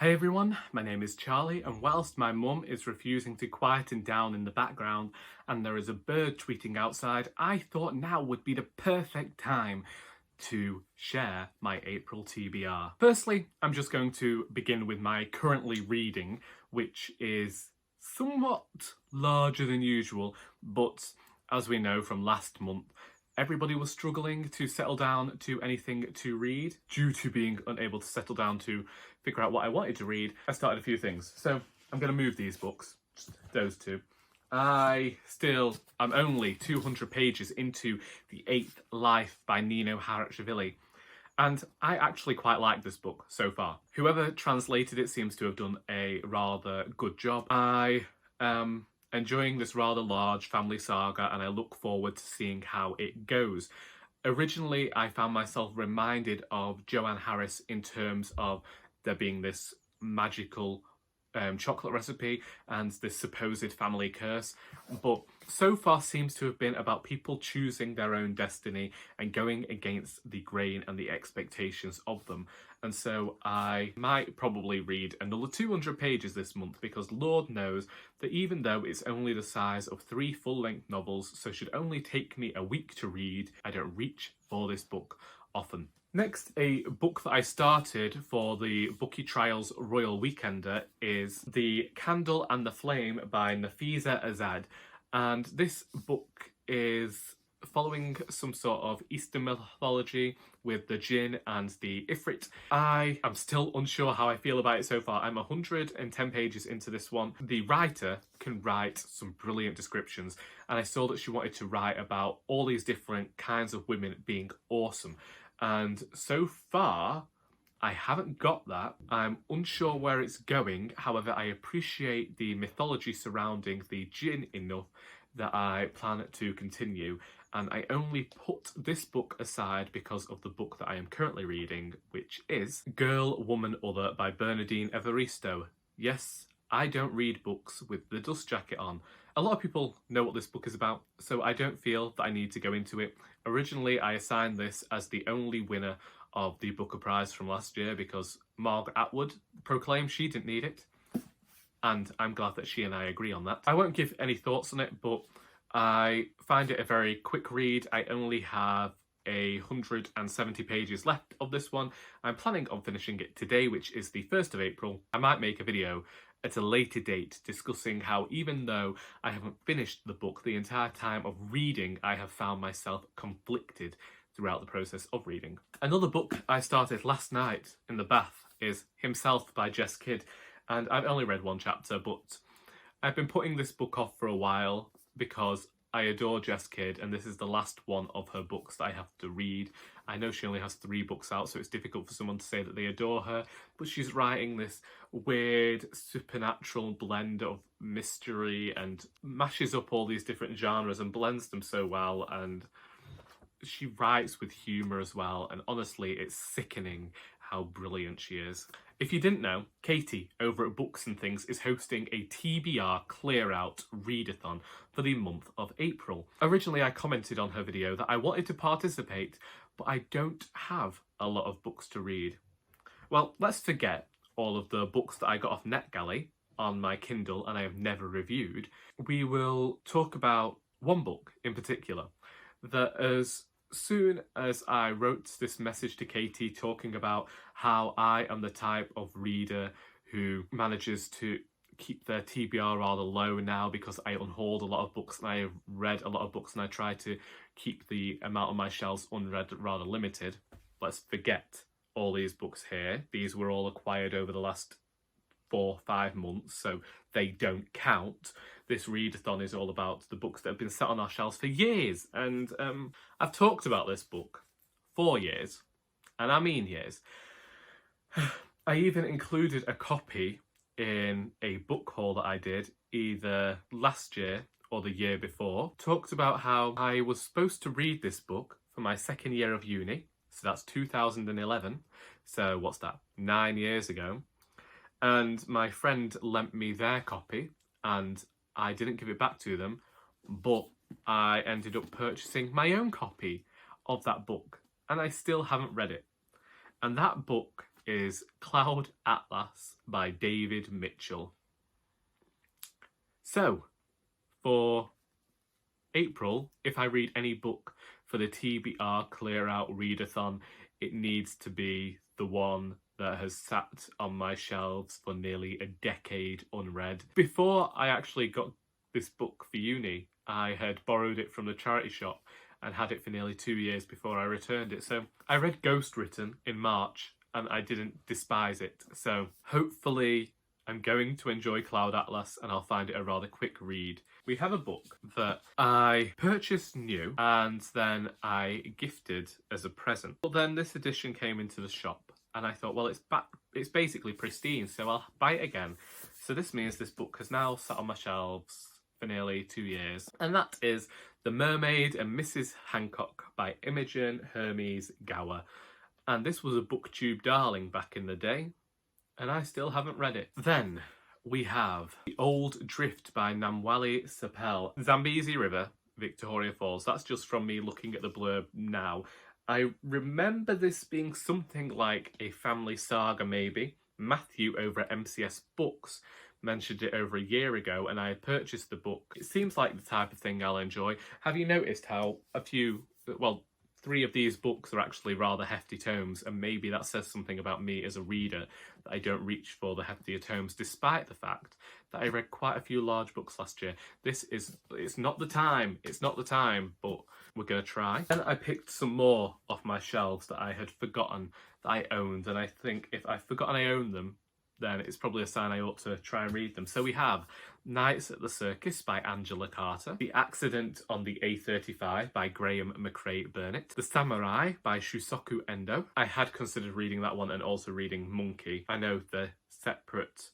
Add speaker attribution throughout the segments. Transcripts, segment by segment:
Speaker 1: Hey everyone, my name is Charlie, and whilst my mum is refusing to quieten down in the background and there is a bird tweeting outside, I thought now would be the perfect time to share my April TBR. Firstly, I'm just going to begin with my currently reading, which is somewhat larger than usual, but as we know from last month, everybody was struggling to settle down to anything to read due to being unable to settle down to figure out what I wanted to read. I started a few things. So I'm going to move these books, just those two. I'm only 200 pages into The Eighth Life by Nino Haratschvili. And I actually quite like this book so far. Whoever translated it seems to have done a rather good job. I am enjoying this rather large family saga and I look forward to seeing how it goes. Originally, I found myself reminded of Joanne Harris in terms of there being this magical chocolate recipe and this supposed family curse, but so far seems to have been about people choosing their own destiny and going against the grain and the expectations of them. And so I might probably read another 200 pages this month, because Lord knows that even though it's only the size of 3 full-length novels, so should only take me a week to read, I don't reach for this book often. Next, a book that I started for the Bookie Trials Royal Weekender is The Candle and the Flame by Nafiza Azad. And this book is following some sort of Eastern mythology with the Jinn and the Ifrit. I am still unsure how I feel about it so far. I'm 110 pages into this one. The writer can write some brilliant descriptions, and I saw that she wanted to write about all these different kinds of women being awesome. And so far, I haven't got that. I'm unsure where it's going. However, I appreciate the mythology surrounding the Jinn enough that I plan to continue. And I only put this book aside because of the book that I am currently reading, which is Girl, Woman, Other by Bernardine Evaristo. Yes, I don't read books with the dust jacket on. A lot of people know what this book is about, so I don't feel that I need to go into it. Originally, I assigned this as the only winner of the Booker Prize from last year because Margaret Atwood proclaimed she didn't need it. And I'm glad that she and I agree on that. I won't give any thoughts on it, but I find it a very quick read. I only have 170 pages left of this one. I'm planning on finishing it today, which is the 1st of April. I might make a video at a later date discussing how, even though I haven't finished the book, the entire time of reading I have found myself conflicted throughout the process of reading. Another book I started last night in the bath is Himself by Jess Kidd, and I've only read one chapter, but I've been putting this book off for a while because I adore Jess Kidd, and this is the last one of her books that I have to read. I know she only has 3 books out, so it's difficult for someone to say that they adore her, but she's writing this weird supernatural blend of mystery and mashes up all these different genres and blends them so well, and she writes with humour as well, and honestly, it's sickening how brilliant she is. If you didn't know, Katie over at Books and Things is hosting a TBR Clearout readathon for the month of April. Originally, I commented on her video that I wanted to participate, but I don't have a lot of books to read. Well, let's forget all of the books that I got off NetGalley on my Kindle and I have never reviewed. We will talk about one book in particular that, as soon as I wrote this message to Katie talking about how I am the type of reader who manages to keep their TBR rather low now because I unhauled a lot of books and I have read a lot of books and I try to keep the amount on my shelves unread rather limited. Let's forget all these books here. These were all acquired over the last 4-5 months, so they don't count. This readathon is all about the books that have been sat on our shelves for years, and I've talked about this book for years, and I mean years. I even included a copy in a book haul that I did either last year or the year before. Talked about how I was supposed to read this book for my 2nd year of uni, so that's 2011, so what's that, 9 years ago. And my friend lent me their copy and I didn't give it back to them, but I ended up purchasing my own copy of that book and I still haven't read it. And that book is Cloud Atlas by David Mitchell. So, for April, if I read any book for the TBR Clearout Readathon, it needs to be the one that has sat on my shelves for nearly a decade unread. Before I actually got this book for uni, I had borrowed it from the charity shop and had it for nearly 2 years before I returned it. So I read Ghost Written in March and I didn't despise it. So hopefully I'm going to enjoy Cloud Atlas and I'll find it a rather quick read. We have a book that I purchased new and then I gifted as a present. But then this edition came into the shop and I thought, well, it's basically pristine, so I'll buy it again. So this means this book has now sat on my shelves for nearly 2 years. And that is The Mermaid and Mrs. Hancock by Imogen, Hermes, Gower. And this was a booktube darling back in the day, and I still haven't read it. Then we have The Old Drift by Namwali, Serpell. Zambezi River, Victoria Falls. That's just from me looking at the blurb now. I remember this being something like a family saga maybe. Matthew over at MCS Books mentioned it over a year ago and I purchased the book. It seems like the type of thing I'll enjoy. Have you noticed how three of these books are actually rather hefty tomes, and maybe that says something about me as a reader, that I don't reach for the heftier tomes, despite the fact that I read quite a few large books last year. It's not the time, but we're going to try. Then I picked some more off my shelves that I had forgotten that I owned, and I think if I've forgotten I own them, then it's probably a sign I ought to try and read them. So we have Nights at the Circus by Angela Carter, The Accident on the A35 by Graeme, Macrae, Burnet, The Samurai by Shusaku, Endo. I had considered reading that one and also reading Monkey. I know they're separate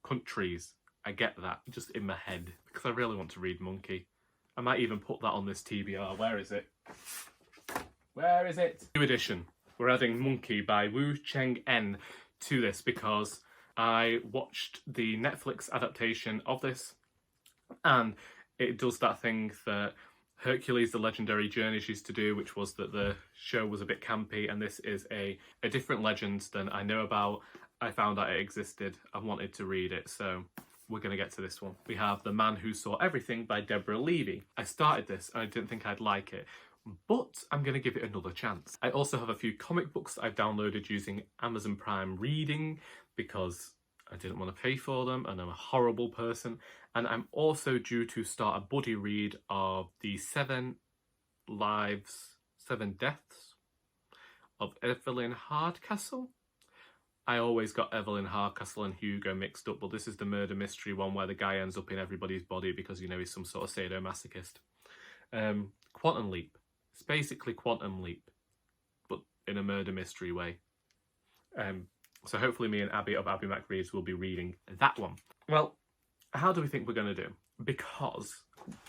Speaker 1: countries, I get that, just in my head, because I really want to read Monkey. I might even put that on this TBR. Where is it? Where is it? New edition. We're adding Monkey by Wu Cheng'en to this because I watched the Netflix adaptation of this and it does that thing that Hercules the Legendary Journeys used to do, which was that the show was a bit campy, and this is a different legend than I know about. I found out it existed and wanted to read it, so we're going to get to this one. We have The Man Who Saw Everything by Deborah Levy. I started this and I didn't think I'd like it, but I'm going to give it another chance. I also have a few comic books that I've downloaded using Amazon Prime Reading because I didn't want to pay for them and I'm a horrible person. And I'm also due to start a buddy read of the 7 Deaths of Evelyn Hardcastle. I always got Evelyn Hardcastle and Hugo mixed up, but this is the murder mystery one where the guy ends up in everybody's body because, you know, he's some sort of sadomasochist. Quantum Leap. It's basically Quantum Leap, but in a murder mystery way. So hopefully me and Abby of Abby Mac Reads will be reading that one. Well, how do we think we're going to do? Because,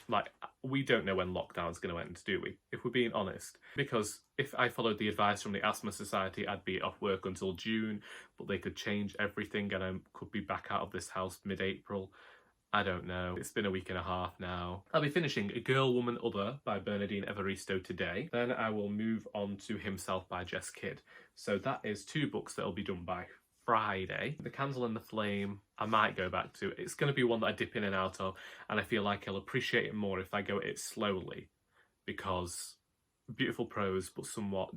Speaker 1: like, we don't know when lockdown's going to end, do we? If we're being honest. Because if I followed the advice from the Asthma Society, I'd be off work until June, but they could change everything and I could be back out of this house mid-April. I don't know. It's been a week and a half now. I'll be finishing A Girl, Woman, Other by Bernardine Evaristo today. Then I will move on to Himself by Jess Kidd. So that is 2 books that will be done by Friday. The Candle and the Flame, I might go back to. It's going to be one that I dip in and out of, and I feel like I'll appreciate it more if I go at it slowly, because beautiful prose, but somewhat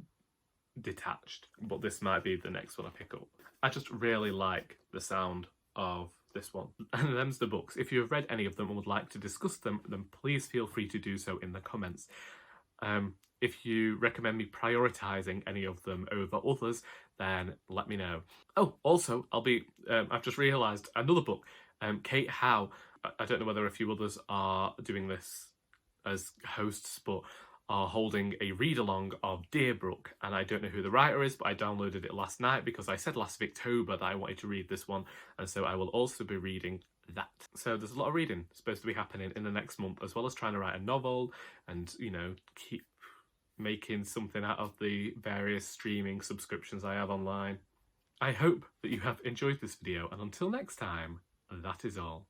Speaker 1: detached. But this might be the next one I pick up. I just really like the sound of this one. And them's the books. If you have read any of them and would like to discuss them, then please feel free to do so in the comments. If you recommend me prioritising any of them over others, then let me know. Oh, also, I've just realised another book, Kate Howe. I don't know whether a few others are doing this as hosts, but are holding a read-along of Deerbrook, and I don't know who the writer is, but I downloaded it last night because I said last October that I wanted to read this one, and so I will also be reading that. So there's a lot of reading supposed to be happening in the next month, as well as trying to write a novel and, you know, keep making something out of the various streaming subscriptions I have online. I hope that you have enjoyed this video, and until next time, that is all.